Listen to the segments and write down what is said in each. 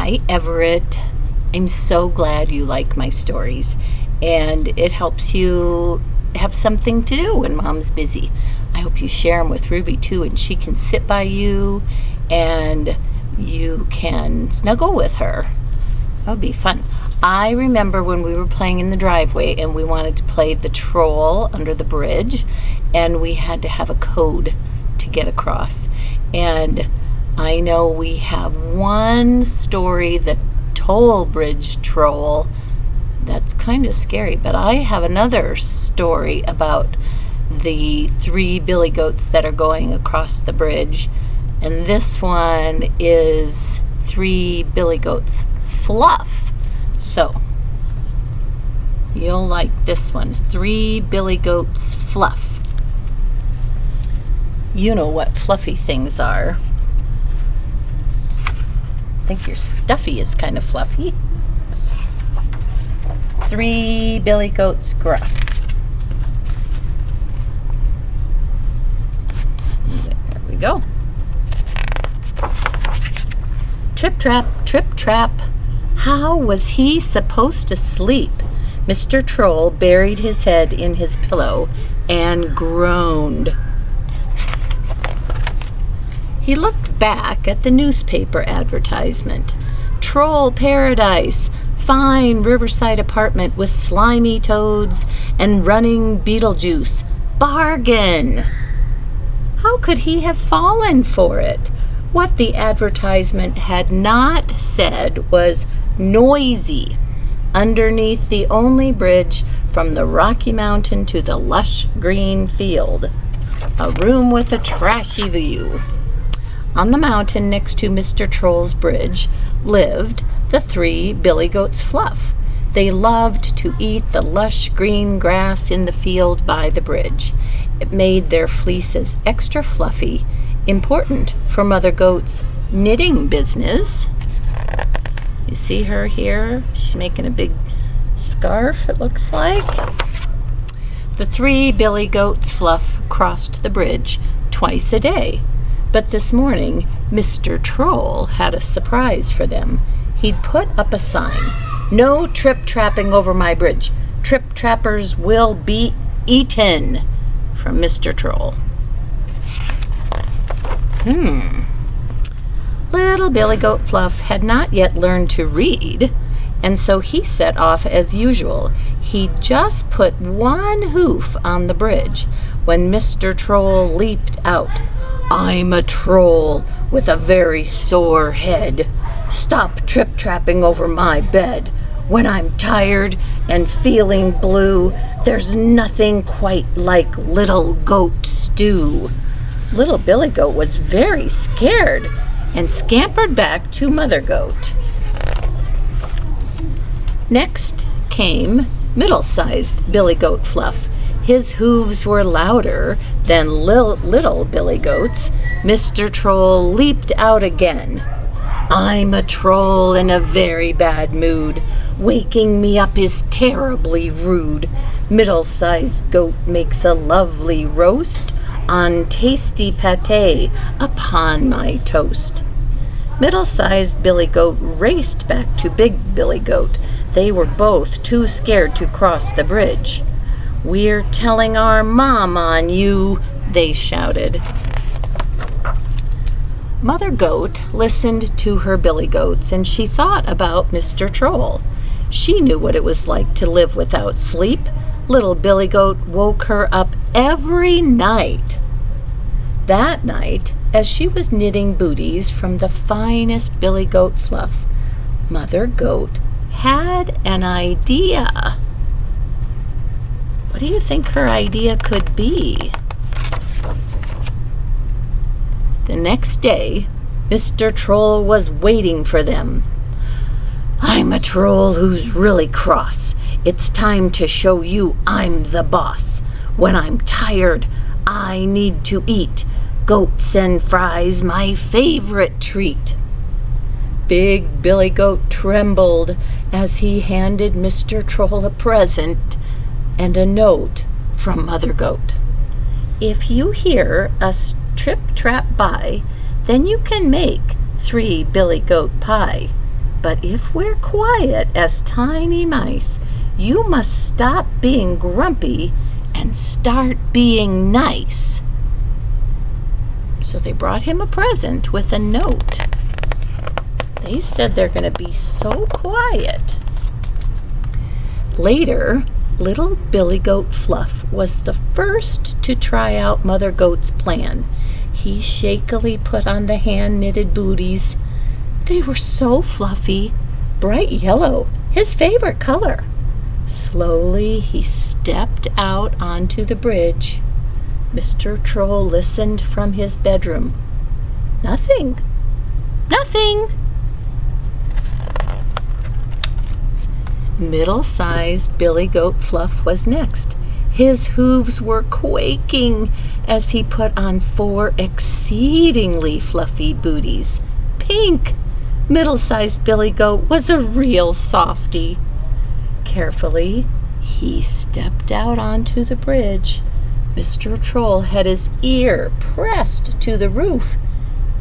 Hi, Everett. I'm so glad you like my stories, and it helps you have something to do when Mom's busy. I hope you share them with Ruby too, and she can sit by you and you can snuggle with her. That would be fun. I remember when we were playing in the driveway and we wanted to play the troll under the bridge, and we had to have a code to get across. And I know we have one story, the toll bridge troll, that's kind of scary, but I have another story about the 3 billy goats that are going across the bridge, and this one is 3 billy goats Fluff. So you'll like this one, 3 billy goats Fluff. You know what fluffy things are. I think your stuffy is kind of fluffy. 3 billy goats Gruff. There we go. Trip trap, how was he supposed to sleep? Mr. Troll buried his head in his pillow and groaned. He looked back at the newspaper advertisement. Troll Paradise, fine riverside apartment with slimy toads and running Beetlejuice. Bargain! How could he have fallen for it? What the advertisement had not said was noisy. Underneath the only bridge from the Rocky Mountain to the lush green field. A room with a trashy view. On the mountain next to Mr. Troll's bridge lived the 3 billy goats Fluff. They loved to eat the lush green grass in the field by the bridge. It made their fleeces extra fluffy, important for Mother Goat's knitting business. You see her here? She's making a big scarf, it looks like. The 3 billy goats Fluff crossed the bridge twice a day. But this morning, Mr. Troll had a surprise for them. He'd put up a sign, "No trip-trapping over my bridge. Trip-trappers will be eaten," from Mr. Troll. Little Billy Goat Fluff had not yet learned to read, and so he set off as usual. He just put one hoof on the bridge when Mr. Troll leaped out. "I'm a troll with a very sore head. Stop trip-trapping over my bed. When I'm tired and feeling blue, there's nothing quite like little goat stew." Little Billy Goat was very scared and scampered back to Mother Goat. Next came middle-sized Billy Goat Fluff. His hooves were louder than little Billy Goat's. Mr. Troll leaped out again. "I'm a troll in a very bad mood. Waking me up is terribly rude. Middle-sized goat makes a lovely roast on tasty pâté upon my toast." Middle-sized Billy Goat raced back to Big Billy Goat. They were both too scared to cross the bridge. "We're telling our mom on you," they shouted. Mother Goat listened to her billy goats, and she thought about Mr. Troll. She knew what it was like to live without sleep. Little Billy Goat woke her up every night. That night, as she was knitting booties from the finest Billy Goat Fluff, Mother Goat had an idea. What do you think her idea could be? The next day, Mr. Troll was waiting for them. "I'm a troll who's really cross. It's time to show you I'm the boss. When I'm tired, I need to eat. Goats and fries, my favorite treat." Big Billy Goat trembled as he handed Mr. Troll a present and a note from Mother Goat. "If you hear a trip-trap by, then you can make 3 billy goat pie. But if we're quiet as tiny mice, you must stop being grumpy and start being nice." So they brought him a present with a note. They said they're going to be so quiet. Later, little Billy Goat Fluff was the first to try out Mother Goat's plan. He shakily put on the hand-knitted booties. They were so fluffy, bright yellow, his favorite color. Slowly he stepped out onto the bridge. Mr. Troll listened from his bedroom. Nothing. Nothing. Middle-sized Billy Goat Fluff was next. His hooves were quaking as he put on 4 exceedingly fluffy booties. Pink! Middle-sized Billy Goat was a real softy. Carefully, he stepped out onto the bridge. Mr. Troll had his ear pressed to the roof.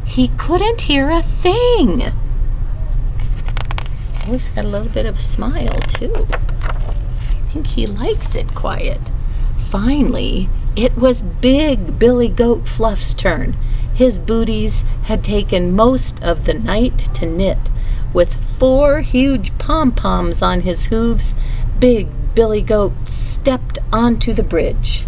He couldn't hear a thing. Oh, he's got a little bit of a smile, too. I think he likes it quiet. Finally, it was big Billy Goat Fluff's turn. His booties had taken most of the night to knit. With 4 huge pom-poms on his hooves, big Billy Goat stepped onto the bridge.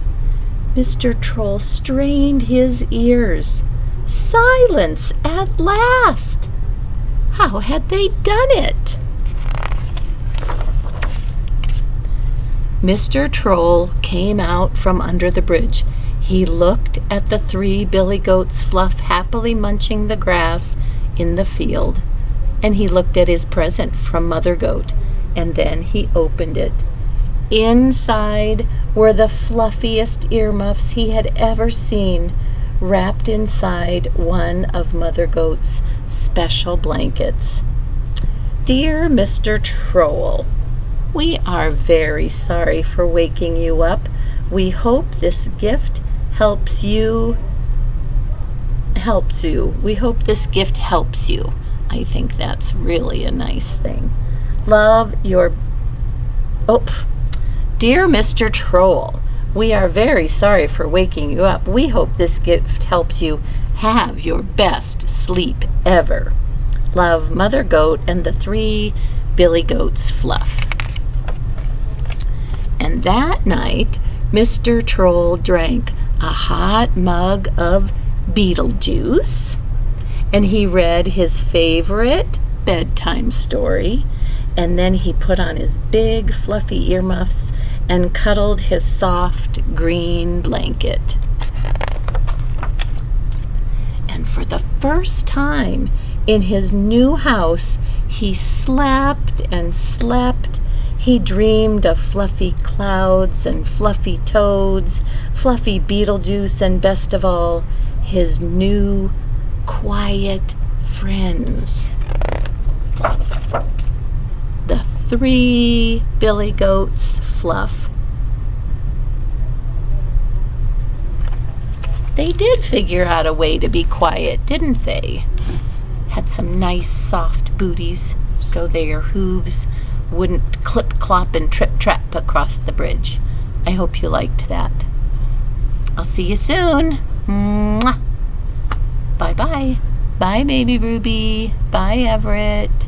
Mr. Troll strained his ears. Silence at last! How had they done it? Mr. Troll came out from under the bridge. He looked at the 3 Billy Goats Fluff happily munching the grass in the field, and he looked at his present from Mother Goat, and then he opened it. Inside were the fluffiest earmuffs he had ever seen, wrapped inside one of Mother Goat's special blankets. "Dear Mr. Troll, we are very sorry for waking you up. We hope this gift helps you. We hope this gift helps you." I think that's really a nice thing. "Love your..." "Dear Mr. Troll, we are very sorry for waking you up. We hope this gift helps you have your best sleep ever. Love, Mother Goat and the 3 Billy Goats Fluff." And that night, Mr. Troll drank a hot mug of beetle juice, and he read his favorite bedtime story, and then he put on his big fluffy earmuffs and cuddled his soft green blanket. And for the first time in his new house, he slept and slept. He dreamed of fluffy clouds and fluffy toads, fluffy Beetlejuice, and best of all, his new, quiet friends. The 3 Billy Goats Fluff. They did figure out a way to be quiet, didn't they? Had some nice soft booties so their hooves wouldn't clip-clop and trip-trap across the bridge. I hope you liked that. I'll see you soon. Mwah. Bye-bye. Bye, baby Ruby. Bye, Everett.